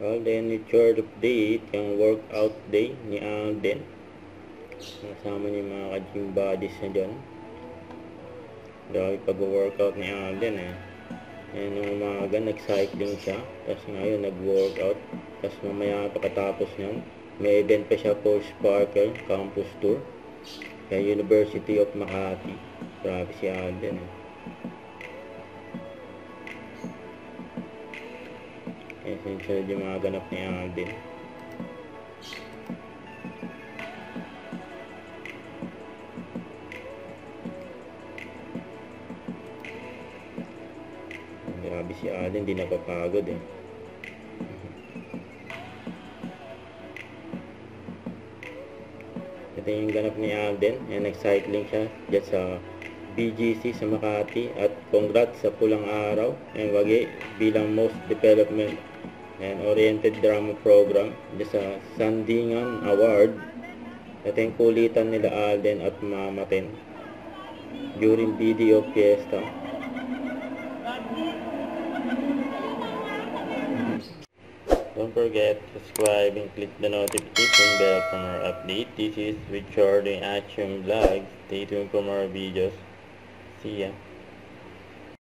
Well, then with short update, yung workout day ni Alden. Kasama niya yung mga ka-gym buddies na dyan. Dahil pag-workout ni Alden eh. And nung umaga, nag-cycling siya. Tapos ngayon, nag-workout. Tapos mamaya pagkatapos niyan, may event pa siya for Sparkle Campus Tour. Kaya University of Makati. Grabe si Alden eh. Kaya sunod yung mga ganap ni Alden. Grabe si Alden, di napapagod eh. Ito yung ganap ni Alden. Yan, nag-cycling siya dyan sa BGC sa Makati. At congrats sa pulang araw and wagi bilang most development and oriented drama program dyan sa Sandingan Award. Ito yung kulitan nila Alden at Mamaten during video fiesta. Don't forget to subscribe and click the notification bell for more updates. This is Richard in Action Vlog. Stay tuned for more videos. See ya.